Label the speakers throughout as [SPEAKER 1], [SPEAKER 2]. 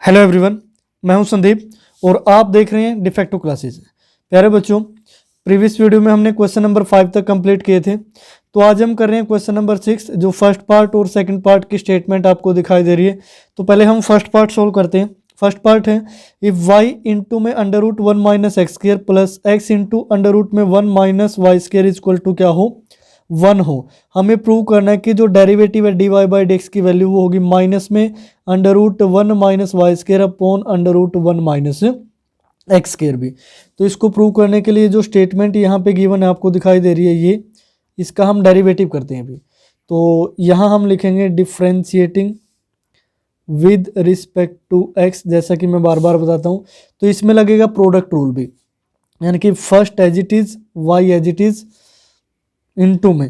[SPEAKER 1] Hello everyone, मैं हूं संदीप और आप देख रहे हैं डिफेक्टिव क्लासेस। प्यारे बच्चों, प्रीवियस वीडियो में हमने क्वेश्चन नंबर 5 तक कंप्लीट किए थे, तो आज हम कर रहे हैं क्वेश्चन नंबर 6, जो फर्स्ट पार्ट और सेकंड पार्ट की स्टेटमेंट आपको दिखाई दे रही है। तो पहले हम फर्स्ट पार्ट सोल्व करते हैं। फर्स्ट पार्ट है, इफ y इंटू में under root 1 minus x square plus x into under root में 1 minus Y square is equal to क्या हो, 1 हो। हमें प्रूव करना है कि जो डेरिवेटिव है D Y by D x की वैल्यू वो होगी माइनस में under root 1 minus Y square upon under root 1 minus x square भी। तो इसको प्रूव करने के लिए जो स्टेटमेंट यहाँ पे गिवन है आपको दिखाई दे रही है, ये इसका हम डेरिवेटिव करते हैं अभी। तो यहाँ हम लिखेंगे differentiating with respect to x, जैसा कि मैं बार बार बताता हूँ। तो इसमें लगेगा प्रोडक्ट रूल भी, यानी कि first as it is y as it is into में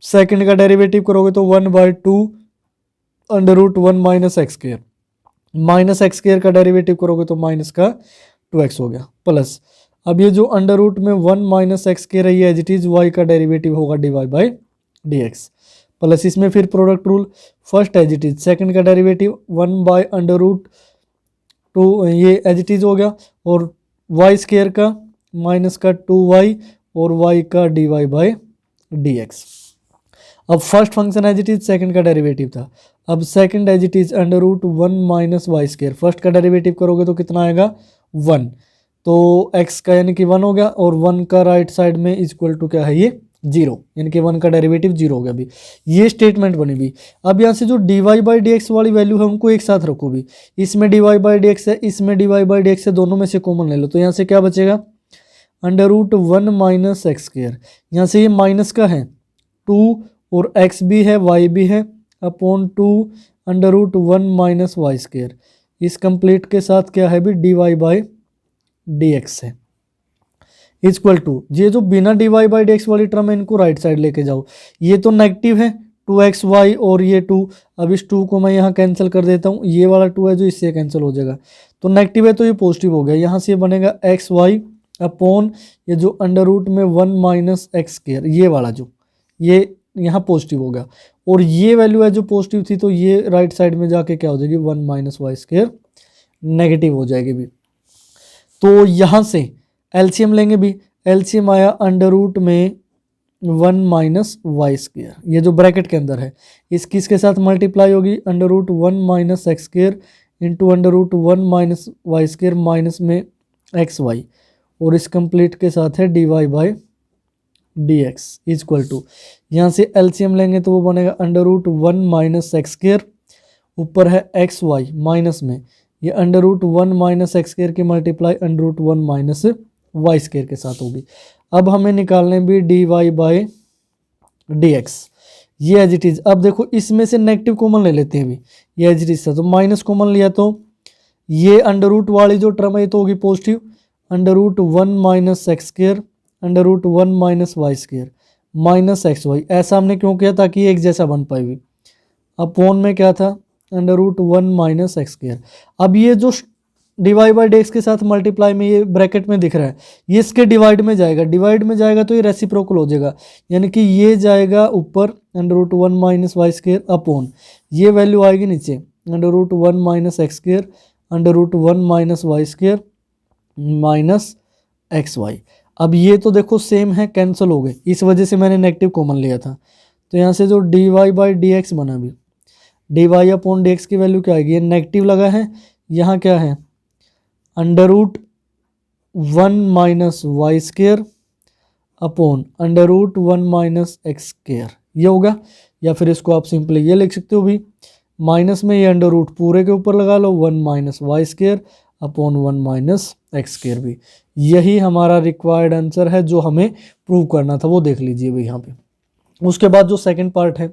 [SPEAKER 1] सेकंड का डेरिवेटिव करोगे तो 1/2 under root 1 minus x square, minus x square का डेरिवेटिव करोगे तो माइनस का 2x हो गया, प्लस अब ये जो अंडर रूट में 1 माइनस एक्स स्क्र है ये एज इट इज वाई का डेरिवेटिव होगा d Y by D x, plus इसमें फिर product rule, first as it is second का डेरिवेटिव 1 बाई अंडर रूट 2 ये एज इट इज हो गया, और वाई स्क्र का माइनस का 2y और y का D Y by D X. अब first function as it is second का डेरिवेटिव था, अब second as it is under root 1 minus Y square, first का डेरिवेटिव करोगे तो कितना आएगा 1, तो x का यानी कि 1 हो गया, और 1 का राइट साइड में इक्वल टू क्या है ये 0, यानी कि 1 का डेरिवेटिव 0 हो गया भी। ये स्टेटमेंट बनी भी। अब यहाँ से जो d Y by D x वाली वैल्यू है उनको एक साथ रखो भी, इसमें d Y by D x है, इसमें d Y by D x है, दोनों में से कॉमन ले लो। तो यहाँ से क्या बचेगा under root 1 minus x square, यहाँ से ये माइनस का है 2 और x भी है y भी है upon 2 under root 1 minus Y square, इस कंप्लीट के साथ क्या है भी d Y by D x है इक्वल टू, ये जो बिना d Y by D x वाली टर्म है इनको राइट साइड लेके जाओ। ये तो नेगेटिव है 2xy और ये 2, अब इस 2 को मैं यहाँ कैंसिल कर देता हूँ, ये वाला 2 है जो इससे कैंसिल हो जाएगा, तो नेगेटिव है तो ये पॉजिटिव हो गया, यहाँ से बनेगा xy अपॉन ये जो अंडर रूट में 1 माइनस एक्स स्क्र, ये वाला जो ये यहाँ पॉजिटिव हो गया, और ये वैल्यू है जो पॉजिटिव थी तो ये राइट साइड में जाके क्या हो जाएगी 1 माइनस वाई स्क्र नेगेटिव हो जाएगी भी। तो यहाँ से एलसीएम लेंगे भी, एलसीएम आया अंडर रूट में 1 माइनस वाई स्क्र, ये जो ब्रैकेट के अंदर है इस किसके साथ मल्टीप्लाई होगी under root 1 minus x square into under root 1 minus Y square minus में एक्स वाई, और इस कंप्लीट के साथ है D Y by D x equal to, यहाँ से एलसीएम लेंगे तो वो बनेगा under root 1 minus x square, ऊपर है एक्स वाई माइनस में ये under root 1 minus x square की multiply under root 1 minus Y square के साथ होगी। अब हमें निकालने भी d Y by D x, ये एज इट इज। अब देखो इसमें से नेगेटिव कॉमन ले लेते हैं भी, ये एज इट इज था तो माइनस कॉमन लिया तो ये अंडर रूट वाली जो टर्म है तो होगी positive, under root 1 minus x square under root 1 minus Y square minus x y, ऐसा हमने क्यों किया ताकि ये एक जैसा बन पाए भी। अपॉन में क्या था under root 1 minus x square, अब ये जो d Y by D x के साथ मल्टीप्लाई में ये ब्रैकेट में दिख रहा है ये इसके डिवाइड में जाएगा, डिवाइड में जाएगा तो ये रेसिप्रोकल हो जाएगा, यानी कि ये जाएगा ऊपर under root 1 minus Y square upon ये वैल्यू आएगी नीचे under root 1 minus x square under root 1 minus Y square minus x y. अब ये तो देखो सेम है, कैंसिल हो गए, इस वजह से मैंने नेगेटिव कॉमन लिया था। तो यहाँ से जो d Y by D x बना भी, d y upon d x की वैल्यू क्या आएगी, ये नेगेटिव लगा है, यहाँ क्या है under root 1 minus Y square upon under root 1 minus x square, ये होगा। या फिर इसको आप सिंपली ये लिख सकते हो भी, माइनस में ये अंडर रूट पूरे के ऊपर लगा लो 1 minus Y square upon 1 minus x square भी। यही हमारा रिक्वायर्ड आंसर है जो हमें प्रूव करना था, वो देख लीजिए भाई यहाँ पे। उसके बाद जो सेकंड पार्ट है,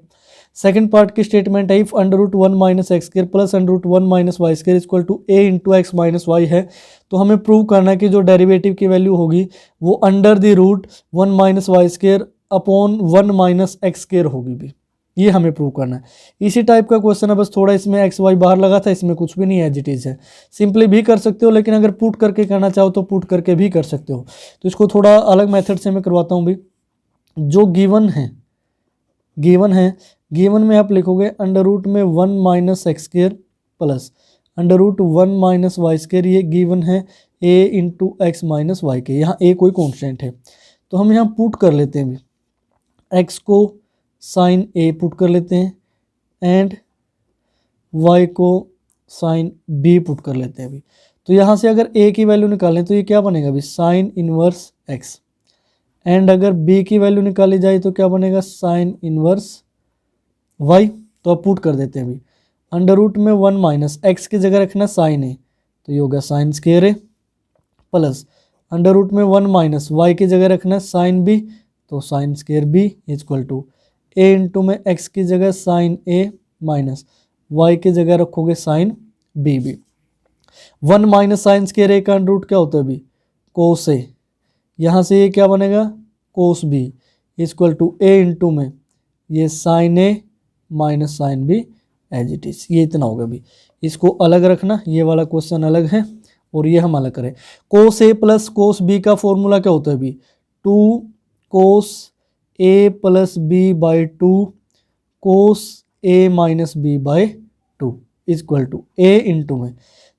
[SPEAKER 1] सेकंड पार्ट की स्टेटमेंट है if under root 1 minus x square plus under root 1 minus Y square equal to a into x minus y है, तो हमें प्रूव करना है कि जो डेरिवेटिव की वैल्यू होगी वो under the root 1 minus Y square upon 1 minus x square होगी भी, ये हमें प्रूव करना है। इसी टाइप का क्वेश्चन है, बस थोड़ा इसमें एक्स वाई बाहर लगा था, इसमें कुछ भी नहीं है, एज इट इज है। सिंपली भी कर सकते हो, लेकिन अगर पुट करके करना चाहो तो पुट करके भी कर सकते हो। तो इसको थोड़ा अलग मेथड से मैं करवाता हूँ भी। जो गिवन है गिवन में आप लिखोगे अंडर रूट में 1 minus x square plus under root 1 minus y square, ये गिवन है a into x minus y के, यहाँ a कोई कॉन्स्टेंट है तो हम यहाँ पुट कर लेते हैं भी, x को साइन a पुट कर लेते हैं एंड y को साइन b पुट कर लेते हैं अभी। तो यहाँ से अगर a की वैल्यू निकालें तो ये क्या बनेगा अभी, साइन इनवर्स x, एंड अगर b की वैल्यू निकाली जाए तो क्या बनेगा, साइन इनवर्स y। तो अब पुट कर देते हैं अभी, अंडर रूट में 1 माइनस x की जगह रखना साइन a, तो ये होगा sine square a, plus under root में 1 माइनस y की जगह रखना साइन b, तो sine square b equal to a into में x की जगह साइन a माइनस y की जगह रखोगे साइन b भी। 1 माइनस साइन स्केयर a का अंडर रूट क्या होता है अभी, कोस a, यहाँ से ये क्या बनेगा, cos b equal to a into में ये sine a minus sine b as it is, ये इतना होगा अभी। इसको अलग रखना, ये वाला क्वेश्चन अलग है और ये हम अलग करें। Cos a plus cos b का फॉर्मूला क्या होता है अभी, 2 cos a plus b by 2 cos a minus b by 2 equal to a into में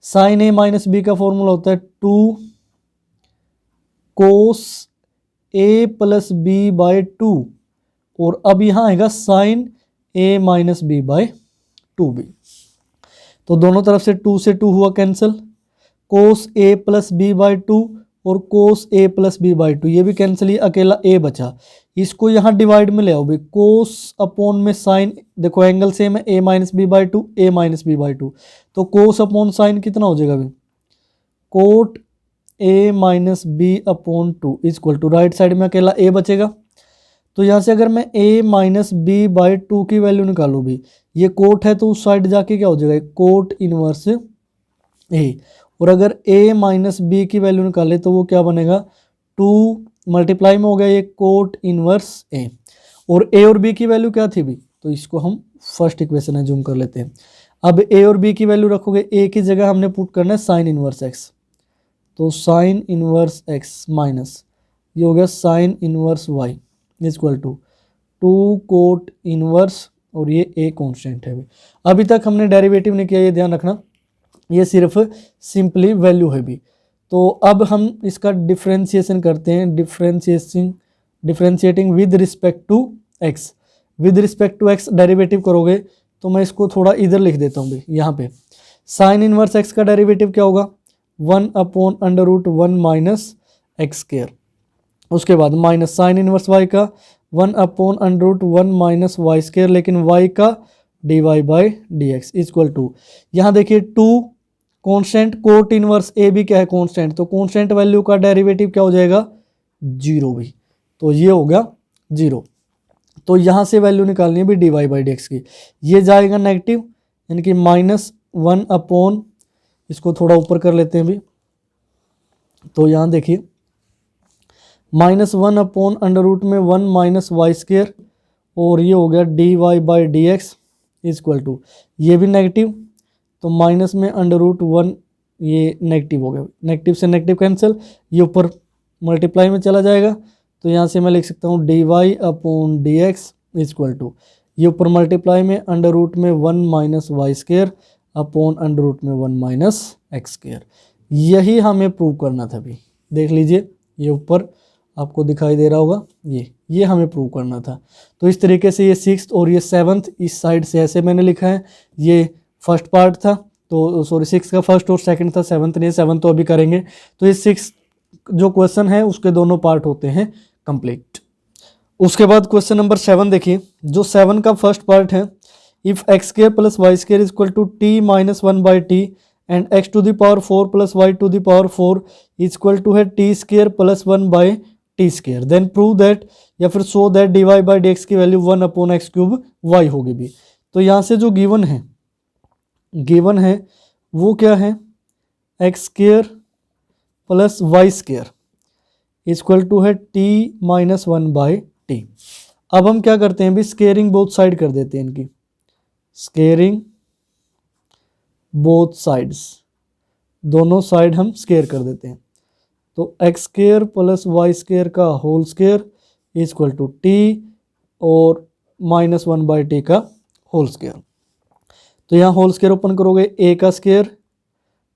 [SPEAKER 1] साइन a माइनस b का फॉर्मूला होता है 2 cos a plus b by 2, और अब यहाँ आएगा sine a minus b by 2b, तो दोनों तरफ से 2 से 2 हुआ cancel, cos a plus b by 2 और कोस a प्लस b बाई 2 ये भी कैंसिल, ही अकेला a बचा। इसको यहाँ डिवाइड में ले आओ भाई, कोस अपॉन में साइन, देखो एंगल सेम है, a minus b by 2 a minus b by 2, तो कोस अपॉन साइन कितना हो जाएगा भाई, cot a minus b upon 2 equal to, right side में अकेला a बचेगा। तो यहाँ से अगर मैं a माइनस बी बाई 2 की वैल्यू निकालूँ भी, ये कोट है तो उस साइड जाके क्या हो जाएगा, कोट इनवर्स a, और अगर a माइनस बी की वैल्यू निकाले तो वो क्या बनेगा, 2 मल्टीप्लाई में हो गया ये कोट इनवर्स a, और a और b की वैल्यू क्या थी भी, तो इसको हम फर्स्ट इक्वेशन है जूम कर लेते हैं। अब a और b की वैल्यू रखोगे, a की जगह हमने पुट करना है साइन इनवर्स x, तो साइन इनवर्स x माइनस ये हो गया sine inverse y equal to 2 cot inverse, और ये a कांस्टेंट है। अभी तक हमने डेरिवेटिव नहीं किया, ये ध्यान रखना, ये सिर्फ सिंपली वैल्यू है भी। तो अब हम इसका डिफ्रेंशिएशन करते हैं, differentiating with respect to x, with respect to x derivative करोगे तो मैं इसको थोड़ा इधर लिख देता हूँ भाई, यहाँ पे साइन इनवर्स x का डेरिवेटिव क्या होगा, 1 upon under root 1 minus x square, उसके बाद माइनस साइन इनवर्स y का 1 upon under root 1 minus y square, लेकिन y का D Y by D x equal to, यहाँ देखिए 2 कॉन्स्टेंट, कोट इनवर्स ए भी क्या है कॉन्स्टेंट, तो कॉन्स्टेंट वैल्यू का डेरिवेटिव क्या हो जाएगा, 0 भी, तो ये होगा 0। तो यहाँ से वैल्यू निकालनी है भी d Y by D x की, ये जाएगा नेगेटिव, यानी कि -1 अपॉन, इसको थोड़ा ऊपर कर लेते हैं भी, तो यहाँ देखिए -1 अपॉन अंडर रूट में 1 माइनस वाई स्केयर, और ये हो गया d Y by D x equal to, ये भी नेगेटिव, तो माइनस में अंडर रूट 1 ये नेगेटिव हो गया, नेगेटिव से नेगेटिव कैंसिल, ये ऊपर मल्टीप्लाई में चला जाएगा, तो यहाँ से मैं लिख सकता हूँ d y upon d x equal to, ये ऊपर मल्टीप्लाई में अंडर रूट में 1 minus y square upon under root में 1 माइनस एक्स स्केयर। यही हमें प्रूव करना था अभी, देख लीजिए ये ऊपर आपको दिखाई दे रहा होगा, ये हमें प्रूव करना था। तो इस तरीके से ये 6th और ये 7th इस साइड से ऐसे मैंने लिखा है, ये फर्स्ट पार्ट था, तो सॉरी 6 का फर्स्ट और सेकंड था, 7th नहीं, 7th तो अभी करेंगे। तो ये 6 जो क्वेश्चन है उसके दोनों पार्ट होते हैं कंप्लीट। उसके बाद क्वेश्चन नंबर 7 देखिए, जो 7 का फर्स्ट पार्ट है, if x square plus Y square equal to t minus 1 by t and x to the power 4 plus Y to the power 4 equal to है t square plus 1 by t square, then prove that, या फिर show that d Y by D x की value 1 upon x cube y होगी भी। तो यहाँ से जो गिवन है वो क्या है, x square plus Y square equal to है टी माइनस 1 बाई टी। अब हम क्या करते हैं भी, स्केयरिंग बोथ साइड कर देते हैं इनकी, स्केयरिंग बोथ साइड्स, दोनों साइड हम स्केयर कर देते हैं। तो X square plus Y square का whole square equal to T और -1 बाई टी का होल स्केयर। तो यहाँ होल स्केयर ओपन करोगे, ए का स्केयर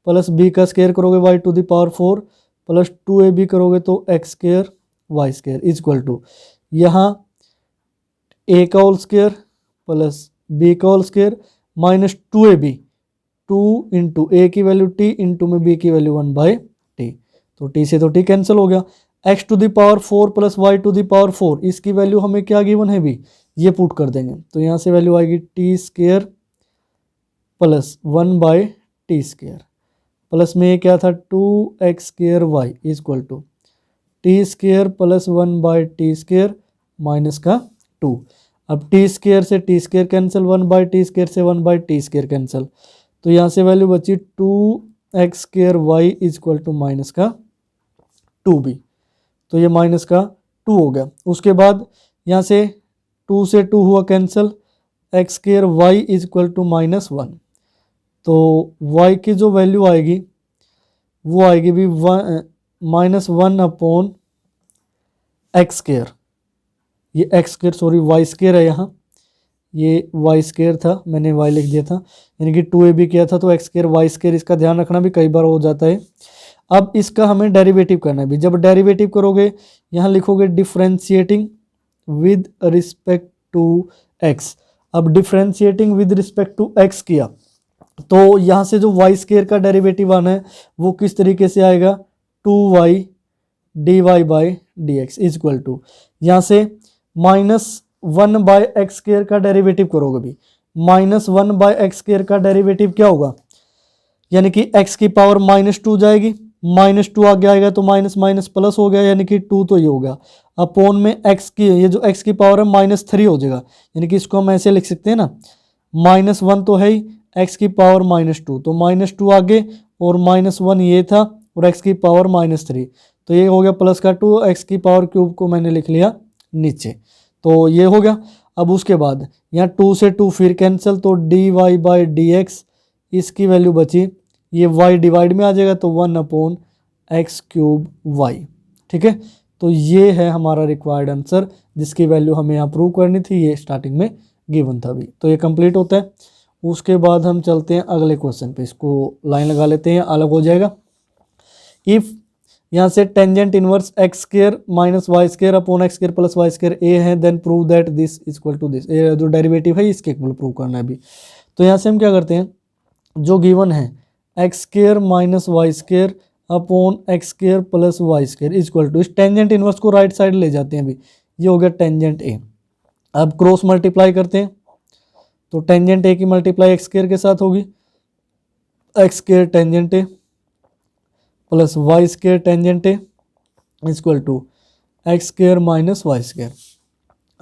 [SPEAKER 1] प्लस बी का स्क्वायर करोगे वाई टू द पावर 4 प्लस 2ab करोगे तो X square Y square is equal to यहाँ ए का होल स्क्वायर प्लस बी का whole square minus 2ab 2 into A की वैल्यू टी इंटू में बी की वैल्यू 1/t, तो टी से तो टी कैंसिल हो गया। X to the power 4 plus Y to the power 4 इसकी वैल्यू हमें क्या गिवन है भी, ये पुट कर देंगे तो यहाँ से वैल्यू आएगी t square plus 1/t square plus में ये क्या था 2x square y is equal to t square plus 1/t square minus का 2। अब टी स्क्वायर से t square cancel 1/t square से 1/t स्क्वायर कैंसिल, तो यहाँ से वैल्यू बची 2x square y is equal to minus का 2b, तो ये माइनस का 2 हो गया। उसके बाद यहाँ से 2 से 2 हुआ cancel, x square y is equal to -1, तो y की जो वैल्यू आएगी वो आएगी भी -1 अपॉन एक्स स्क्वायर, ये x square sorry y square है, यहाँ ये वाई स्क्वायर था मैंने y लिख दिया था, यानी कि 2ab किया था तो एक्स स्क्वायर वाई स्क्वायर, इसका ध्यान रखना भी कई बार हो जाता है। अब इसका हमें डेरिवेटिव करना है भी, जब डेरिवेटिव करोगे यहाँ लिखोगे differentiating with respect to x। अब differentiating with respect to x किया तो यहाँ से जो वाई स्क्वायर का डेरिवेटिव आना है वो किस तरीके से आएगा 2y dy/dx is equal to यहाँ से -1/x स्क्वायर का डेरिवेटिव करोगे भी, -1/x स्क्वायर का डेरिवेटिव क्या होगा, यानी कि x की पावर -2 जाएगी, -2 आगे आएगा तो माइनस माइनस प्लस हो गया, यानी कि 2 तो ये होगा अपॉन में x की, ये जो x की पावर है -3 हो जाएगा, यानी कि इसको हम ऐसे लिख सकते हैं ना, -1 तो है ही, x की पावर -2 तो -2 आगे और -1 ये था और x की पावर -3, तो ये हो गया प्लस का 2, x की पावर क्यूब को मैंने लिख लिया नीचे, तो ये हो गया। अब उसके बाद यहाँ 2 से 2 फिर कैंसिल, तो dy/dx इसकी वैल्यू बची, ये y डिवाइड में आ जाएगा तो 1/x³ y, ठीक है। तो ये है हमारा रिक्वायर्ड आंसर जिसकी वैल्यू हमें यहाँ प्रूव करनी थी, ये स्टार्टिंग में गिवन था अभी, तो ये कंप्लीट होता है। उसके बाद हम चलते हैं अगले क्वेश्चन पे, इसको लाइन लगा लेते हैं, अलग हो जाएगा। इफ़ यहाँ से tangent inverse X square minus Y square upon x square plus Y square A है, then prove that this is equal to this, जो डेरिवेटिव है इसके इक्वल प्रूव करना है अभी। तो यहाँ से हम क्या करते हैं, जो गिवन है x square minus Y square upon x square plus Y square is equal to, इस टेंजेंट इनवर्स को राइट साइड ले जाते हैं अभी, ये हो गया टेंजेंट ए। अब क्रॉस मल्टीप्लाई करते हैं तो टेंजेंट ए की मल्टीप्लाई एक्स स्क्वायर के साथ होगी, x square tangent a plus Y square tangent a equal to x square minus Y square.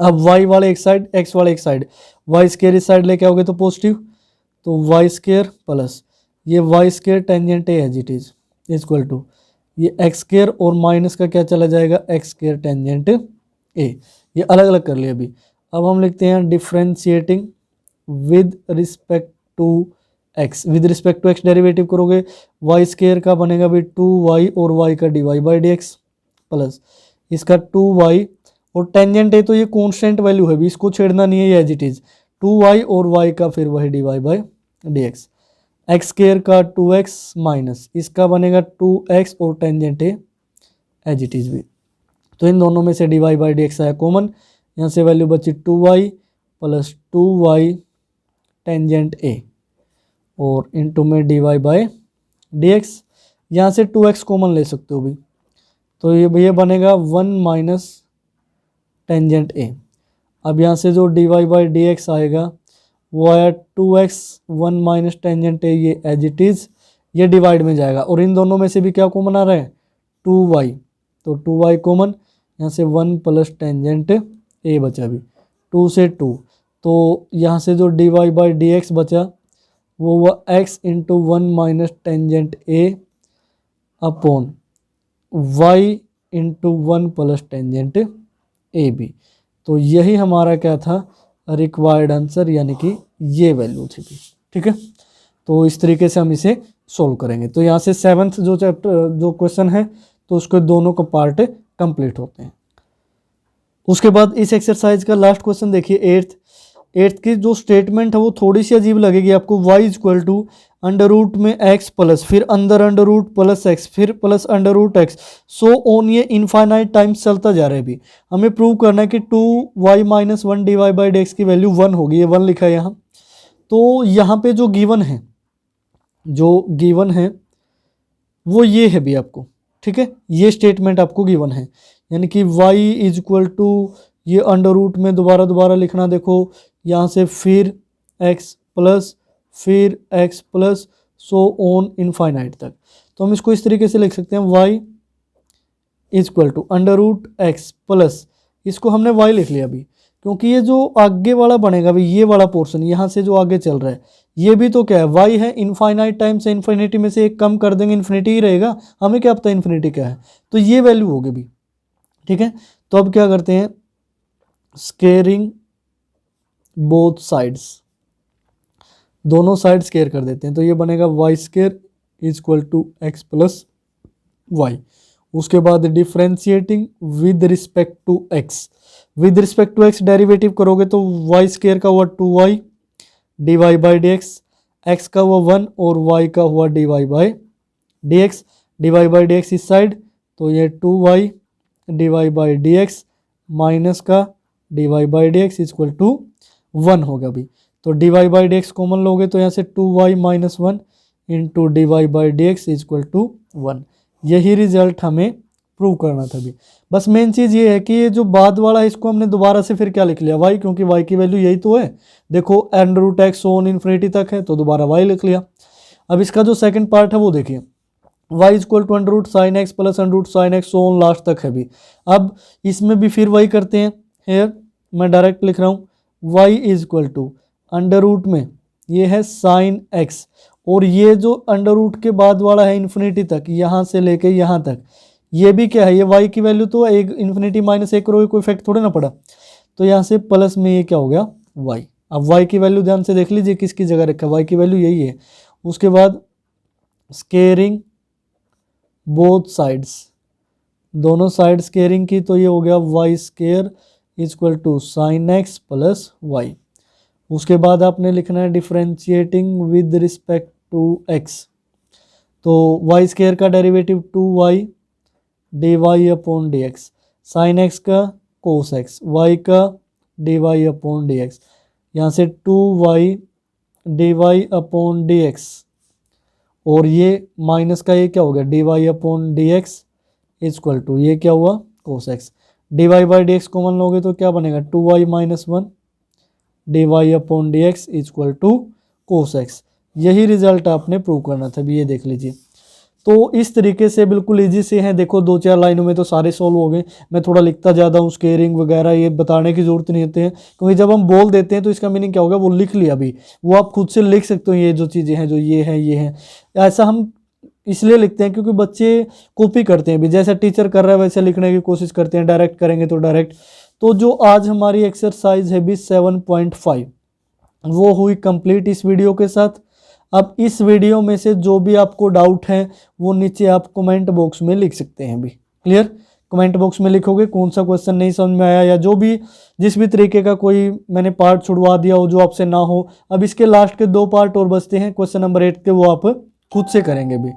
[SPEAKER 1] अब वाई वाले एक साइड एक्स वाले एक साइड, वाई स्क्वायर इस साइड लेके आओगे तो पॉजिटिव, तो वाई स्क्वायर प्लस ये y square tangent a as it is equal to ये एक्स स्क्वायर और माइनस का क्या चला जाएगा एक्स स्क्वायर टेंजेंट ए, ये अलग अलग कर लिया अभी। अब हम लिखते हैं differentiating with respect to x, with respect to x derivative करोगे वाई स्क्वायर का बनेगा भी 2y और y का dy/dx प्लस इसका 2y और टेंजेंट है तो ये कांस्टेंट वैल्यू है भी, इसको छेड़ना नहीं है, ये एज इट इज 2y और y का फिर वही dy/dx, एक्स स्क्वायर का 2x माइनस इसका बनेगा 2x और टेंजेंट है एज इट इज भी, तो इन दोनों में से dy/dx आया कॉमन, यहाँ से वैल्यू बची 2y प्लस 2y टेंजेंट ए और इनटू में dy/dx, यहाँ से 2x कॉमन ले सकते हो भी, तो ये बनेगा 1 माइनस टेंजेंट ए। अब यहाँ से जो dy/dx आएगा वो आया 2x 1 माइनस टेंजेंट ए, ये एज इट इज़, ये डिवाइड में जाएगा और इन दोनों में से भी क्या कॉमन आ रहा है 2y, तो 2y कॉमन, यहाँ से 1 प्लस टेंजेंट ए बचा भी 2 से 2, तो यहाँ से जो dy/dx बचा वो हुआ x into 1 minus tangent a upon y into 1 plus tangent a b, तो यही हमारा क्या था रिक्वायर्ड आंसर, यानी कि ये वैल्यू थी भी, ठीक है। तो इस तरीके से हम इसे सोल्व करेंगे। तो यहाँ से 7th जो चैप्टर जो क्वेश्चन है तो उसके दोनों का पार्ट कंप्लीट होते हैं। उसके बाद इस एक्सरसाइज का लास्ट क्वेश्चन देखिए 8th, एट्थ की जो स्टेटमेंट है वो थोड़ी सी अजीब लगेगी आपको। y is equal to under root में x प्लस फिर अंदर अंडर रूट प्लस एक्स फिर plus under root x so on, ये इनफाइनाइट टाइम्स चलता जा रहा है। अभी हमें प्रूव करना है कि 2y minus one d Y by D x की वैल्यू 1 होगी, ये 1 लिखा है यहाँ। तो यहाँ पे जो गिवन है वो ये है भी आपको, ठीक है, ये स्टेटमेंट आपको गिवन है, यानी कि y इज इक्वल टू ये अंडर रूट में दोबारा लिखना, देखो यहाँ से फिर x प्लस फिर x plus so on infinite तक। तो हम इसको इस तरीके से लिख सकते हैं y is equal to under root x plus, इसको हमने y लिख लिया अभी, क्योंकि ये जो आगे वाला बनेगा अभी, ये वाला पोर्शन यहाँ से जो आगे चल रहा है, ये भी तो क्या है, y है। इनफाइनाइट टाइम से इन्फिनिटी में से एक कम कर देंगे, इन्फिनिटी ही रहेगा, हमें क्या पता इन्फिनिटी क्या है, तो ये वैल्यू होगी भी, ठीक है। तो अब क्या करते हैं, स्केयरिंग बोथ साइड्स, दोनों साइड स्केयर कर देते हैं, तो ये बनेगा y square is equal to x plus y. उसके बाद differentiating with respect to x, with respect to x derivative करोगे तो वाई स्केयर का हुआ 2y D Y by D x, x का हुआ 1 और y का हुआ d Y by D x, d Y by D x इस साइड, तो ये 2y D Y by D X minus का D Y by D x equal to 1 होगा अभी। तो D Y by D x common लोगे तो यहाँ से 2y minus 1 into D Y by D x equal to 1। यही रिजल्ट हमें प्रूव करना था अभी। बस मेन चीज़ ये है कि ये जो बाद वाला है इसको हमने दोबारा से फिर क्या लिख लिया, y, क्योंकि y की वैल्यू यही तो है, देखो under root x on infinity तक है, तो दोबारा y लिख लिया। अब इसका जो सेकंड पार्ट है वो देखिए, y is equal to under root sine x plus under root sine x on last तक है भी। अब इसमें भी फिर वही करते हैं, हेयर मैं डायरेक्ट लिख रहा हूँ, y is equal to under root में ये है साइन एक्स, और ये जो अंडर रूट के बाद वाला है इन्फिनिटी तक, यहाँ से लेके यहाँ तक, ये भी क्या है, ये y की वैल्यू तो एक इन्फिनिटी माइनस 1 करोगे, कोई इफेक्ट थोड़े ना पड़ा, तो यहाँ से प्लस में ये क्या हो गया y। अब y की वैल्यू ध्यान से देख लीजिए किसकी जगह रखा है, y की वैल्यू यही है। उसके बाद स्केयरिंग बोथ साइड्स, दोनों साइड स्केयरिंग की, तो ये हो गया y square equal to sine x plus y. उसके बाद आपने लिखना है differentiating with respect to x, तो y स्केयर का derivative 2y D y upon d x, sine x का कोस एक्स, y का D y upon d x, यहाँ से 2y D y upon d x, और ये माइनस का ये क्या हो गया d y upon d x equal to ये क्या हुआ cos x. D Y by D x common लोगे तो क्या बनेगा 2y minus 1 d y upon d x equal to cos x. यही रिजल्ट आपने प्रूव करना था, भी ये देख लीजिए। तो इस तरीके से बिल्कुल इजी से हैं, देखो 2-4 लाइनों में तो सारे सॉल्व हो गए। मैं थोड़ा लिखता ज़्यादा हूँ, स्केयरिंग वगैरह ये बताने की ज़रूरत नहीं होती है, क्योंकि जब हम बोल देते हैं तो इसका मीनिंग क्या होगा वो लिख लिया अभी, वो आप खुद से लिख सकते हो। ये जो चीज़ें हैं जो ये हैं ऐसा हम इसलिए लिखते हैं क्योंकि बच्चे कॉपी करते हैं भी, जैसा टीचर कर रहा है वैसे लिखने की कोशिश करते हैं, डायरेक्ट करेंगे तो डायरेक्ट। तो जो आज हमारी एक्सरसाइज है भी 7.5 वो हुई कंप्लीट इस वीडियो के साथ। अब इस वीडियो में से जो भी आपको डाउट है वो नीचे आप कमेंट बॉक्स में लिख सकते हैं भी। क्लियर, कमेंट बॉक्स में लिखोगे कौन सा क्वेश्चन नहीं समझ में आया, या जो भी जिस भी तरीके का कोई मैंने पार्ट छुड़वा दिया हो जो आपसे ना हो। अब इसके लास्ट के 2 पार्ट और बचते हैं, क्वेश्चन नंबर 8 के, वो आप खुद से करेंगे भी,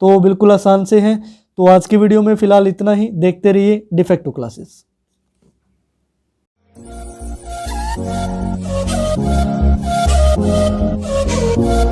[SPEAKER 1] तो बिल्कुल आसान से हैं। तो आज की वीडियो में फिलहाल इतना ही, देखते रहिए defective classes.
[SPEAKER 2] We'll be right back.